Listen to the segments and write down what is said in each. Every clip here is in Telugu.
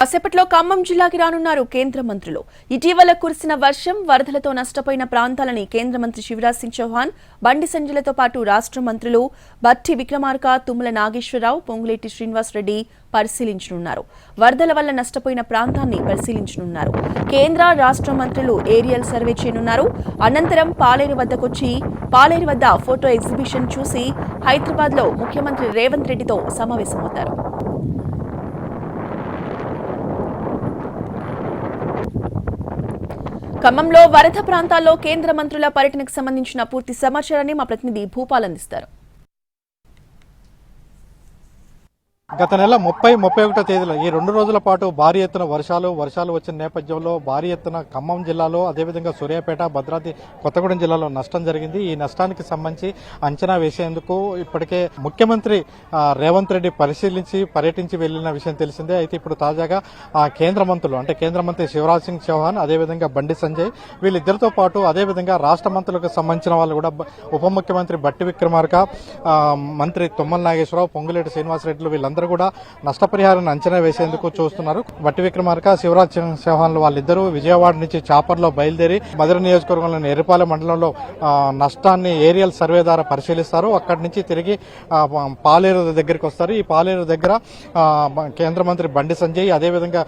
కాసేపట్లో ఖమ్మం జిల్లాకి రానున్నారు కేంద్ర మంత్రులు. ఇటీవల కురిసిన వర్షం, వరదలతో నష్టపోయిన ప్రాంతాలని కేంద్ర మంత్రి శివరాజ్ సింగ్ చౌహాన్, బండి సంజయ్లతో పాటు రాష్ట్ర మంత్రులు బట్టి విక్రమార్క, తుమ్మల నాగేశ్వరరావు, పొంగులేటి శ్రీనివాస్ రెడ్డి పరిశీలించనున్నారు. వరదల వల్ల నష్టపోయిన ప్రాంతాన్ని పరిశీలించనున్నారు. కేంద్ర రాష్ట్ర మంత్రులు ఏరియల్ సర్వే చేయనున్నారు. అనంతరం పాలేరు వద్దకొచ్చి పాలేరు వద్ద ఫోటో ఎగ్జిబిషన్ చూసి హైదరాబాద్ లో ముఖ్యమంత్రి రేవంత్ రెడ్డితో సమావేశమవుతారు. ఖమ్మంలో వరద ప్రాంతాల్లో కేంద్ర మంత్రుల పర్యటనకు సంబంధించిన పూర్తి సమాచారాన్ని మా ప్రతినిధి భూపాల్ అందిస్తారు. గత నెల 30-31 తేదీలో ఈ 2 రోజుల పాటు భారీ ఎత్తున వర్షాలు వచ్చిన నేపథ్యంలో భారీ ఎత్తున ఖమ్మం జిల్లాలో, అదేవిధంగా సూర్యాపేట, భద్రాద్రి కొత్తగూడెం జిల్లాలో నష్టం జరిగింది. ఈ నష్టానికి సంబంధించి అంచనా వేసేందుకు ఇప్పటికే ముఖ్యమంత్రి రేవంత్ రెడ్డి పర్యటించి వెళ్లిన విషయం తెలిసిందే. అయితే ఇప్పుడు తాజాగా కేంద్ర మంత్రి శివరాజ్ సింగ్ చౌహాన్, అదేవిధంగా బండి సంజయ్, వీళ్ళిద్దరితో పాటు అదేవిధంగా రాష్ట్ర మంత్రులకు సంబంధించిన వాళ్ళు కూడా ఉప ముఖ్యమంత్రి బట్టి విక్రమార్క, మంత్రి తుమ్మల నాగేశ్వరరావు, పొంగులేటి శ్రీనివాస్ రెడ్డి వీళ్ళందరూ కూడా నష్టపరిహారాన్ని అంచనా వేసేందుకు చూస్తున్నారు. బట్టి విక్రమార్క, శివరాజ్ సింగ్ చౌహాన్ వాళ్ళిద్దరూ విజయవాడ నుంచి చాపర్లో బయలుదేరి మధుర నియోజకవర్గంలోని ఎర్రపాలెం మండలంలో నష్టాన్ని ఏరియల్ సర్వే ద్వారా పరిశీలిస్తారు. అక్కడి నుంచి తిరిగి పాలేరు దగ్గరికి వస్తారు. ఈ పాలేరు దగ్గర కేంద్ర మంత్రి బండి సంజయ్, అదేవిధంగా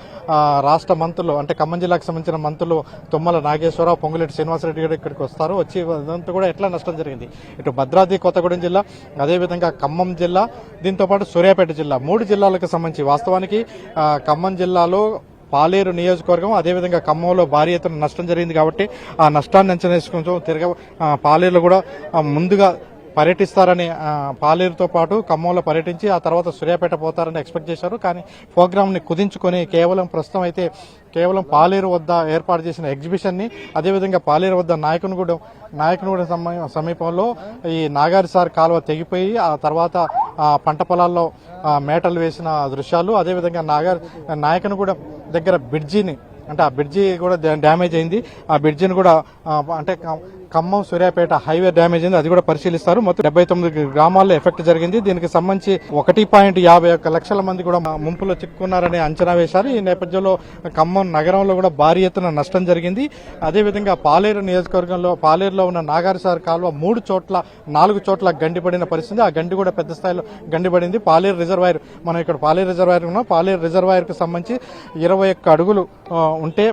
రాష్ట్ర మంత్రులు అంటే ఖమ్మం జిల్లాకు సంబంధించిన మంత్రులు తుమ్మల నాగేశ్వరరావు, పొంగులేటి శ్రీనివాసరెడ్డి గారు ఇక్కడికి వస్తారు. వచ్చి ఇదంతా కూడా ఎట్లా నష్టం జరిగింది, ఇటు భద్రాద్రి కొత్తగూడెం జిల్లా, అదేవిధంగా ఖమ్మం జిల్లా, దీంతో పాటు సూర్యాపేట జిల్లా, 3 జిల్లాలకు సంబంధించి వాస్తవానికి ఖమ్మం జిల్లాలో పాలేరు నియోజకవర్గం, అదేవిధంగా ఖమ్మంలో భారీ ఎత్తున నష్టం జరిగింది కాబట్టి ఆ నష్టాన్ని అంచనా వేసుకుంటూ పాలేరులో కూడా ముందుగా పర్యటిస్తారని, పాలేరుతో పాటు ఖమ్మంలో పర్యటించి ఆ తర్వాత సూర్యాపేట పోతారని ఎక్స్పెక్ట్ చేశారు. కానీ ప్రోగ్రామ్ ని కుదించుకొని ప్రస్తుతం అయితే కేవలం పాలేరు వద్ద ఏర్పాటు చేసిన ఎగ్జిబిషన్ ని, అదేవిధంగా పాలేరు వద్ద నాయకునిగూడెం సమీపంలో ఈ నాగారిసార్ కాలువ తెగిపోయి ఆ తర్వాత పంట పొలాల్లో మేటలు వేసిన దృశ్యాలు, అదేవిధంగా నాయకునిగూడెం దగ్గర బ్రిడ్జిని, అంటే ఆ బ్రిడ్జి కూడా డ్యామేజ్ అయింది. ఆ బ్రిడ్జిని కూడా అంటే ఖమ్మం సూర్యాపేట హైవే డ్యామేజ్ అయింది, అది కూడా పరిశీలిస్తారు. మొత్తం 79 గ్రామాల్లో ఎఫెక్ట్ జరిగింది. దీనికి సంబంధించి 1.51 లక్షల మంది కూడా ముంపులో చిక్కుకున్నారని అంచనా వేశారు. ఈ నేపథ్యంలో ఖమ్మం నగరంలో కూడా భారీ ఎత్తున నష్టం జరిగింది. అదేవిధంగా పాలేరు నియోజకవర్గంలో పాలేరులో ఉన్న నాగారిసార్ కాలువ 4 చోట్ల గండిపడిన పరిస్థితి. ఆ గండి కూడా పెద్ద స్థాయిలో గండిపడింది. పాలేరు రిజర్వాయర్, మనం ఇక్కడ పాలేరు రిజర్వాయర్ ఉన్నాం. పాలేరు రిజర్వాయర్ కు సంబంధించి 21 అడుగులు ఉంటే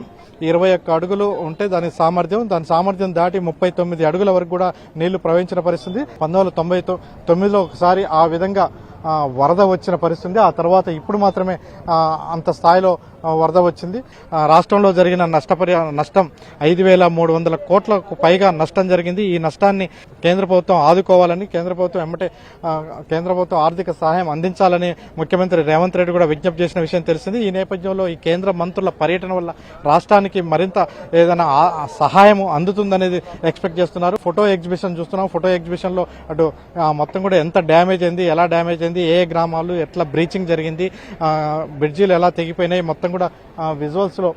21 అడుగులు ఉంటే దాని సామర్థ్యం దాటి 39 అడుగుల వరకు కూడా నీళ్లు ప్రవహించిన పరిస్థితి. 1999లో ఒకసారి ఆ విధంగా వరద వచ్చిన పరిస్థితి. ఆ తర్వాత ఇప్పుడు మాత్రమే అంత స్థాయిలో వరద వచ్చింది. రాష్ట్రంలో జరిగిన నష్టం 5,300 కోట్లకు పైగా నష్టం జరిగింది. ఈ నష్టాన్ని కేంద్ర ప్రభుత్వం ఆదుకోవాలని, కేంద్ర ప్రభుత్వం ఆర్థిక సహాయం అందించాలని ముఖ్యమంత్రి రేవంత్ రెడ్డి కూడా విజ్ఞప్తి చేసిన విషయం తెలిసింది. ఈ నేపథ్యంలో ఈ కేంద్ర మంత్రుల పర్యటన వల్ల రాష్ట్రానికి మరింత ఏదైనా సహాయం అందుతుందనేది ఎక్స్పెక్ట్ చేస్తున్నారు. ఫోటో ఎగ్జిబిషన్ చూస్తున్నాం. ఫోటో ఎగ్జిబిషన్ లో అటు మొత్తం కూడా ఎంత డ్యామేజ్ అయింది, ఎలా డ్యామేజ్ అయింది, ఏ గ్రామాలు ఎట్లా బ్రీచింగ్ జరిగింది, బ్రిడ్జీలు ఎలా తెగిపోయినాయి, మొత్తం కూడా విజువల్స్ లో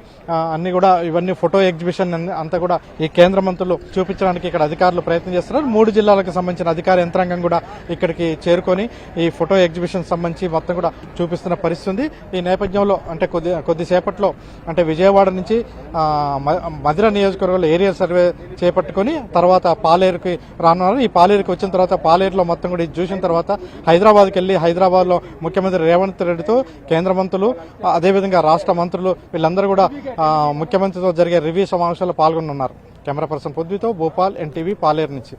అన్ని కూడా ఇవన్నీ ఫోటో ఎగ్జిబిషన్ అంతా కూడా ఈ కేంద్ర మంత్రులు చూపించడానికి ఇక్కడ అధికారులు ప్రయత్నం చేస్తున్నారు. 3 జిల్లాలకు సంబంధించిన అధికార యంత్రాంగం కూడా ఇక్కడికి చేరుకొని ఈ ఫోటో ఎగ్జిబిషన్ సంబంధించి మొత్తం కూడా చూపిస్తున్న పరిస్థితి. ఈ నేపథ్యంలో అంటే కొద్దిసేపట్లో అంటే విజయవాడ నుంచి మధుర నియోజకవర్గంలో ఏరియల్ సర్వే చేపట్టుకుని తర్వాత పాలేరుకి రానున్నారు. ఈ పాలేరుకి వచ్చిన తర్వాత పాలేరులో మొత్తం కూడా ఇది చూసిన తర్వాత హైదరాబాద్కి వెళ్లి హైదరాబాద్ లో ముఖ్యమంత్రి రేవంత్ రెడ్డితో కేంద్ర మంత్రులు, అదేవిధంగా రాష్ట్ర మంత్రులు వీళ్ళందరూ కూడా ముఖ్యమంత్రితో జరిగే రివ్యూ సమావేశాల్లో పాల్గొనున్నారు. కెమెరా పర్సన్ పొద్దుతో భూపాల్, NTV, పాలేరు నుంచి.